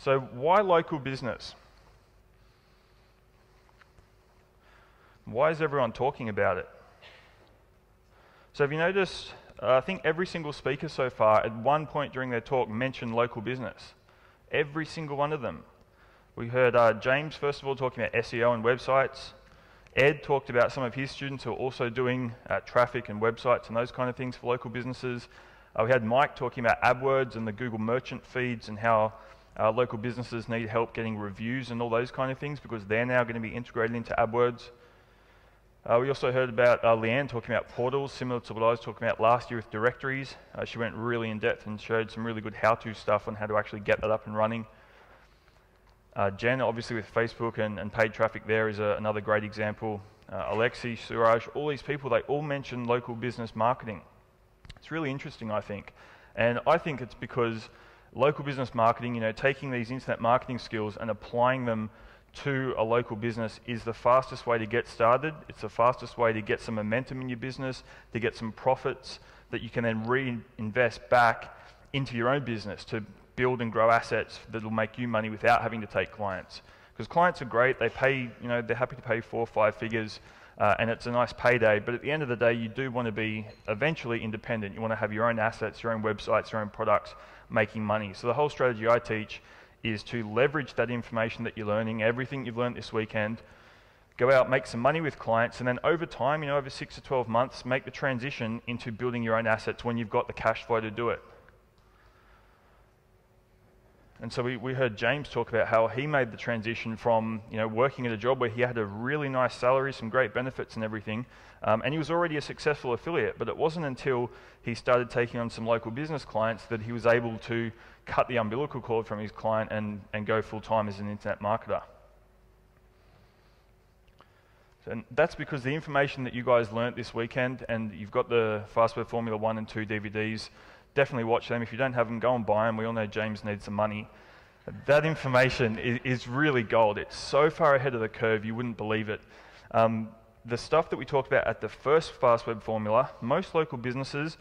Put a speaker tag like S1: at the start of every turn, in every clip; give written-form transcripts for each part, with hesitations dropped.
S1: So why local business? Why is everyone talking about it? So have you noticed, I think every single speaker so far at one point during their talk mentioned local business. Every single one of them. We heard James, first of all, talking about SEO and websites. Ed talked about some of his students who are also doing traffic and websites and those kind of things for local businesses. We had Mike talking about AdWords and the Google merchant feeds and how local businesses need help getting reviews and all those kind of things because they're now going to be integrated into AdWords. We also heard about Leanne talking about portals, similar to what I was talking about last year with directories. She went really in depth and showed some really good how-to stuff on how to actually get that up and running. Jen, obviously with Facebook and paid traffic there is another great example. Alexi, Suraj, all these people, they all mention local business marketing. It's really interesting, I think. And I think it's because local business marketing, taking these internet marketing skills and applying them to a local business is the fastest way to get started. It's the fastest way to get some momentum in your business, to get some profits that you can then reinvest back into your own business to build and grow assets that will make you money without having to take clients. Because clients are great, they pay, they're happy to pay 4 or 5 figures, and it's a nice payday, but at the end of the day, you do want to be eventually independent. You want to have your own assets, your own websites, your own products making money. So the whole strategy I teach is to leverage that information that you're learning, everything you've learned this weekend, go out, make some money with clients, and then over time, over 6 to 12 months, make the transition into building your own assets when you've got the cash flow to do it. And so we heard James talk about how he made the transition from working at a job where he had a really nice salary, some great benefits and everything, and he was already a successful affiliate, but it wasn't until he started taking on some local business clients that he was able to cut the umbilical cord from his client and go full-time as an internet marketer. And that's because the information that you guys learnt this weekend, and you've got the Fastweb Formula 1 and 2 DVDs, definitely watch them. If you don't have them, go and buy them. We all know James needs some money. That information is really gold. It's so far ahead of the curve, you wouldn't believe it. The stuff that we talked about at the first Fastweb Formula, most local businesses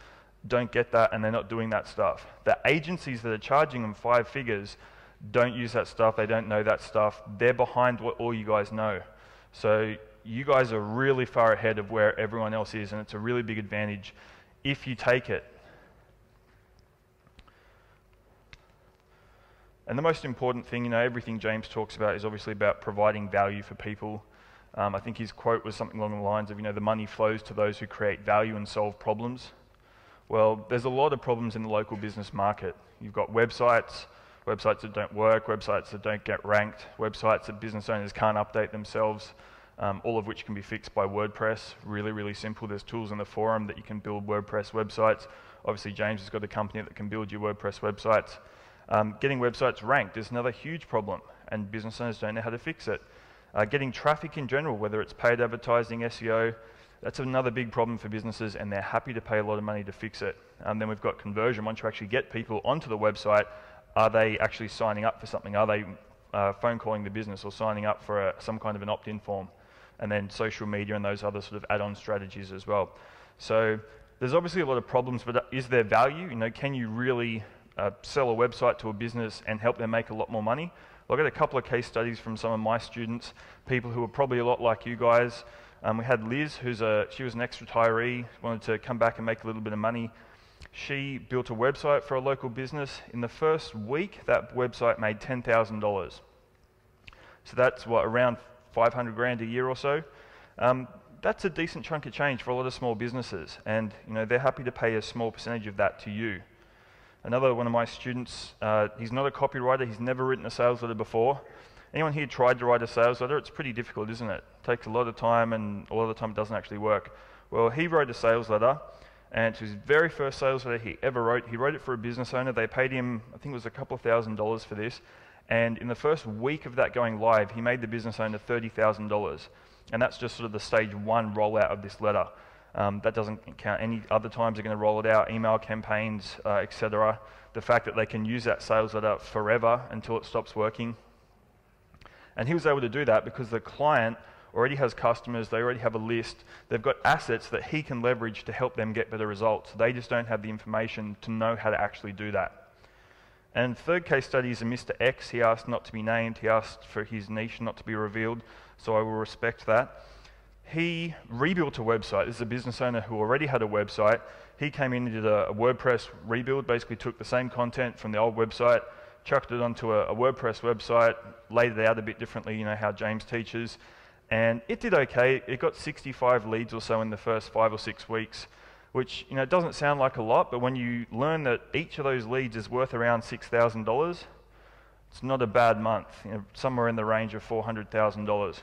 S1: don't get that and they're not doing that stuff. The agencies that are charging them 5 figures don't use that stuff, they don't know that stuff. They're behind what all you guys know. So you guys are really far ahead of where everyone else is, and it's a really big advantage if you take it. And the most important thing, everything James talks about is obviously about providing value for people. I think his quote was something along the lines of, the money flows to those who create value and solve problems. Well, there's a lot of problems in the local business market. You've got websites that don't work, websites that don't get ranked, websites that business owners can't update themselves, all of which can be fixed by WordPress. Really, really simple. There's tools in the forum that you can build WordPress websites. Obviously, James has got a company that can build your WordPress websites. Getting websites ranked is another huge problem, and business owners don't know how to fix it. Getting traffic in general, whether it's paid advertising, SEO, that's another big problem for businesses, and they're happy to pay a lot of money to fix it. Then we've got conversion. Once you actually get people onto the website, are they actually signing up for something? Are they phone calling the business or signing up for some kind of an opt-in form? And then social media and those other sort of add-on strategies as well. So there's obviously a lot of problems, but is there value? Can you really sell a website to a business and help them make a lot more money? Well, I've got a couple of case studies from some of my students, people who are probably a lot like you guys. We had Liz, she was an ex-retiree, wanted to come back and make a little bit of money. She built a website for a local business. In the first week, that website made $10,000. So that's around 500 grand a year or so. That's a decent chunk of change for a lot of small businesses, and they're happy to pay a small percentage of that to you. Another one of my students, he's not a copywriter, he's never written a sales letter before. Anyone here tried to write a sales letter? It's pretty difficult, isn't it? It takes a lot of time, and a lot of the time it doesn't actually work. Well, he wrote a sales letter, and it's his very first sales letter he ever wrote. He wrote it for a business owner. They paid him, I think it was a couple of $1,000s for this, and in the first week of that going live, he made the business owner $30,000. And that's just sort of the stage 1 rollout of this letter. That doesn't count any other times they're going to roll it out, email campaigns, etc. The fact that they can use that sales letter forever until it stops working. And he was able to do that because the client already has customers, they already have a list, they've got assets that he can leverage to help them get better results. They just don't have the information to know how to actually do that. And third case study is a Mr. X. He asked not to be named. He asked for his niche not to be revealed, so I will respect that. He rebuilt a website. This is a business owner who already had a website. He came in and did a WordPress rebuild, basically took the same content from the old website, chucked it onto a WordPress website, laid it out a bit differently, you know, how James teaches, and it did okay. It got 65 leads or so in the first 5 or 6 weeks, which, you know, doesn't sound like a lot, but when you learn that each of those leads is worth around $6,000, it's not a bad month, you know, somewhere in the range of $400,000.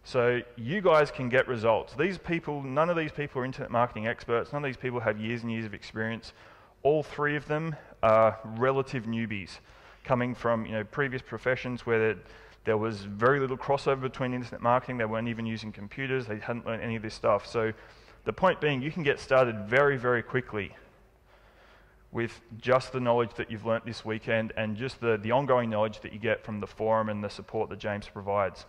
S1: So you guys can get results. These people, none of these people are internet marketing experts. None of these people have years and years of experience. All three of them are relative newbies coming from, you know, previous professions where there was very little crossover between internet marketing. They weren't even using computers. They hadn't learned any of this stuff. So the point being, you can get started very, very quickly with just the knowledge that you've learnt this weekend and just the ongoing knowledge that you get from the forum and the support that James provides.